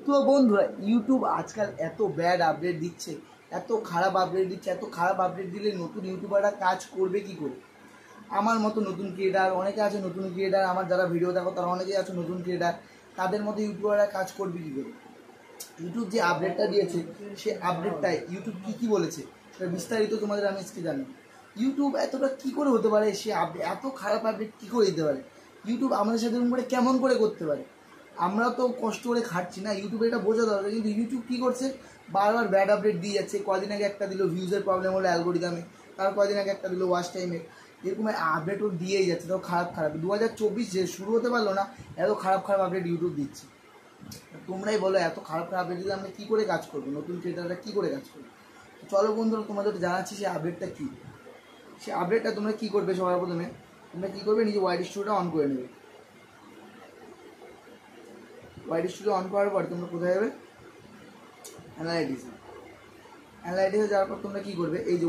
তো বন্ধুরা ইউটিউব আজকাল এত ব্যাড আপডেট দিচ্ছে, এত খারাপ আপডেট দিচ্ছে, এত খারাপ আপডেট দিলে নতুন ইউটিউবাররা কাজ করবে কি করে? আমার মতো নতুন ক্রিয়েটার অনেকে আছে, নতুন ক্রিয়েটার আমার যারা ভিডিও দেখো তারা অনেকেই আছে নতুন ক্রিয়েটার, তাদের মতো ইউটিউবাররা কাজ করবে কী করে? ইউটিউব যে আপডেটটা দিয়েছে সে আপডেটটায় ইউটিউব কী বলেছে সেটা বিস্তারিত তোমাদের আমি আজকে জানি। ইউটিউব এতটা কী করে হতে পারে, সে আপডেট এত খারাপ আপডেট কী করে দিতে পারে? ইউটিউব আমাদের সাথে এরকম করে কেমন করে করতে পারে? আমরা তো কষ্ট করে খাচ্ছি না, ইউটিউবে এটা বোঝা দরকার, কিন্তু ইউটিউব কী করছে বারবার ব্যাড আপডেট দিয়ে যাচ্ছে। কদিন আগে একটা দিল ভিউজের প্রবলেম হলো অ্যালগোরিদমে, তার কদিন আগে একটা দিল ওয়াচ টাইমে, এরকম আপডেটও দিয়েই যাচ্ছে। তাও খারাপ খারাপ 2024 যে শুরু হতে পারলো না, এত খারাপ খারাপ আপডেট ইউটিউব দিচ্ছে। তোমরাই বলো এত খারাপ খারাপ আপডেট দিলে আমরা কী করে কাজ করবো, নতুন ক্রিয়েটাররা কী করে কাজ করবো? চলো বন্ধুরা তোমাদের জানাচ্ছি সেই আপডেটটা কী। সেই আপডেটটা তোমরা কী করবে, সবার প্রথমে তোমরা কী করবে, নিজে ওয়াইড স্টুডিওটা অন করে নেবে। ওয়াইড স্টুডিও অন করার পর তোমরা কোথায় যাবে, অ্যানালাইটিসে যাওয়ার পর তোমরা কী করবে, এই যে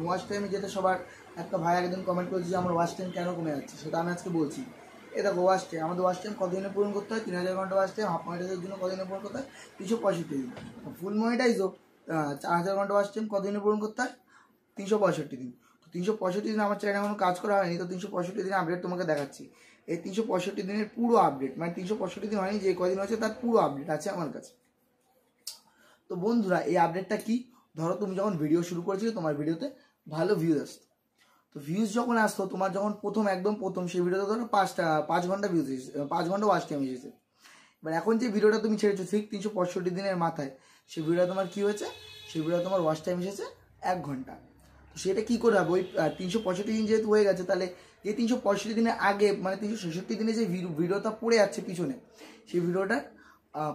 ওয়াচ টাইমে যেটা সবার একটা ভাই একদিন কমেন্ট করেছে যে আমার ওয়াচ টাইম কেন কমে যাচ্ছে, সেটা আমি আজকে বলছি। এই দেখো আমাদের ওয়াচ টাইম কতদিনে পূরণ করতে হয়, 3000 ঘন্টা ওয়াচ টাইম। হাফ মনিটাইজের জন্য কতদিনে পূরণ করতে হয়, 365 দিন। ফুল মনিটাইজও 4000 ঘন্টা ওয়াচ টাইম কতদিনে পূরণ করতে হয়, 365 দিন। তো 365 দিন আমার চ্যানেলে এখনো কাজ করা হয়নি, তো 365 দিনের আপডেট তোমাকে দেখাচ্ছি। এই 365 দিনের পুরো আপডেট, মানে 365 দিন হয়নি, যে কদিন হয়েছে তার পুরো আপডেট আছে আমার কাছে। তো বন্ধুরা এই আপডেটটা কি, ধরো তুমি যখন ভিডিও শুরু করেছিলে তোমার ভিডিওতে ভালো ভিউজ আসতো, তো ভিউজ যখন আসতো তোমার, যখন একদম প্রথম সেই ভিডিওতে ধরো 5 ঘন্টা ভিউজ এসেছে, 5 ঘন্টা ওয়াচ টাইম এসেছে। এবার এখন যে ভিডিওটা তুমি ছেড়েছো ঠিক 365 দিনের মাথায়, সেই ভিডিওটা তোমার কী হয়েছে, সেই ভিডিওটা তোমার ওয়াচ টাইম এসেছে 1 ঘন্টা। তো সেটা কী করে হবে, ওই 365 দিন যেহেতু হয়ে গেছে, তাহলে যে 365 দিনের আগে মানে 366 দিনে যে ভিডিওটা পড়ে যাচ্ছে পিছনে, সেই ভিডিওটা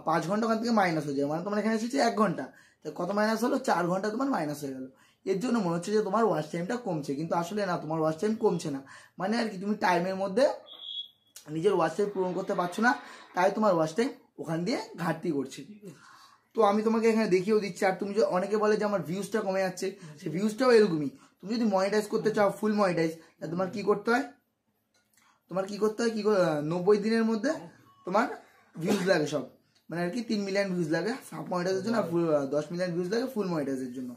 5 ঘন্টা ওখান থেকে মাইনাস হয়ে যায়, মানে তোমার এখানে এসেছে 1 ঘন্টা, তো কত মাইনাস হলো, 4 ঘন্টা তোমার মাইনাস হয়ে গেল। এর জন্য মনে হচ্ছে যে তোমার ওয়াচ টাইমটা কমছে, কিন্তু আসলে না, তোমার ওয়াচ টাইম কমছে না, মানে আর কি তুমি টাইমের মধ্যে নিজের ওয়াচ টাইম পূরণ করতে পারছো না, তাই তোমার ওয়াচ টাইম ওখান দিয়ে ঘাটতি করছে। তো আমি তোমাকে এখানে দেখিয়েও দিচ্ছি। আর তুমি অনেকে বলে যে আমার ভিউজটা কমে যাচ্ছে, সেই ভিউজটাও এরকমই। তুমি যদি মনিটাইজ করতে চাও, ফুল মনিটাইজ, তোমার কি করতে হয়, 90 দিনের মধ্যে তোমার ভিউজ লাগে সব, মানে আর কি 3 মিলিয়ন ভিউজ লাগে হাফ মনিটাইজের জন্য, আর 10 মিলিয়ন ভিউজ লাগে ফুল মনিটাইজের জন্য।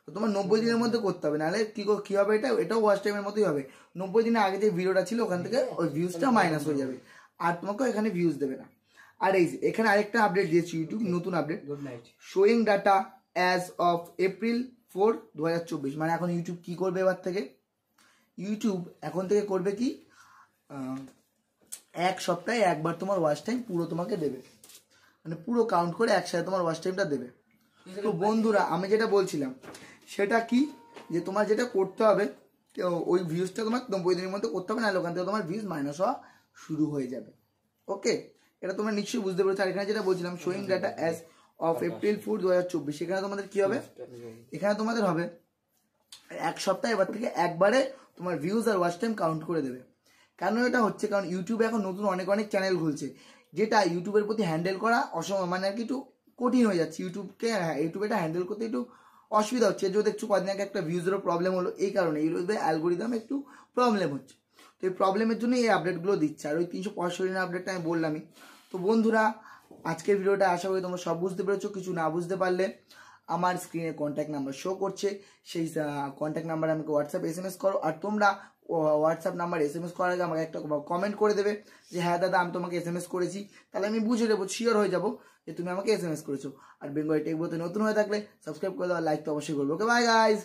তো তোমার 90 দিনের মধ্যে করতে হবে, নাহলে কী হবে, এটাও ওয়াচ টাইমের মতোই হবে। 90 দিনের আগে যে ভিডিওটা ছিল ওখান থেকে ওই ভিউজটা মাইনাস হয়ে যাবে, আর তোমাকে এখানে ভিউজ দেবে না। আর এই এখানে আরেকটা আপডেট দিয়েছি ইউটিউব, নতুন update, showing data as of April 4, 2024। মানে এখন ইউটিউব কি করবে, এবার থেকে ইউটিউব এখন থেকে করবে কি, 1 সপ্তাহে একবার তোমার ওয়াচ টাইম পুরো তোমাকে দেবে, মানে পুরো কাউন্ট করে একসাথে তোমার ওয়াচ টাইমটা দেবে। তো বন্ধুরা আমি যেটা বলছিলাম সেটা কি, যে তোমার যেটা করতে হবে, ওই ভিউজটা তোমার 90 দিনের মধ্যে করতে হবে, নাহলে ওখান থেকে তোমার ভিউজ মাইনাস হওয়া শুরু হয়ে যাবে। ওকে, এটা তোমরা নিশ্চয়ই বুঝতে পেরেছো। আর এখানে যেটা বলছিলাম showing data as of April 4, 2024, সেখানে তোমাদের কি হবে, এখানে তোমাদের হবে 1 সপ্তাহে এবার থেকে একবারে তোমার ভিউজ আর ওয়াচ টাইম কাউন্ট করে দেবে। কেন এটা হচ্ছে, কারণ ইউটিউবে এখন নতুন অনেক চ্যানেল খুলছে, যেটা ইউটিউবের প্রতি হ্যান্ডেল করা অসময়, মানে আর কি একটু কঠিন হয়ে যাচ্ছে। ইউটিউবে এটা হ্যান্ডেল করতে একটু অসুবিধা হচ্ছে। যে দেখছো কদিন আগে একটা ভিউজেরও প্রবলেম হলো, এই কারণে ইউটিউবে অ্যালগোরিদম একটু প্রবলেম হচ্ছে। তো এই প্রবলেমের জন্য এই আপডেটগুলো দিচ্ছে, আর ওই 365 দিনের আপডেটটা আমি বললামই। তো বন্ধুরা আজকের ভিডিওটা আশা করি তোমরা সব বুঝতে পেরেছো। কিছু না বুঝতে পারলে আমার স্ক্রিনে কন্ট্যাক্ট নাম্বার শো করছে, সেই কন্ট্যাক্ট নাম্বারে আমাকে হোয়াটসঅ্যাপ SMS করো। আর তোমরা হোয়াটসঅ্যাপ নাম্বার SMS করার আগে আমাকে একটা কমেন্ট করে দেবে যে হ্যাঁ দাদা আমি তোমাকে SMS করেছি, তাহলে আমি বুঝে দেবো, শিওর হয়ে যাবো যে তুমি আমাকে SMS করেছো। আর বেঙ্গলি টেক বইতে নতুন হয়ে থাকলে সাবস্ক্রাইব করে দাও, লাইক তো অবশ্যই করবে। Okay bye guys.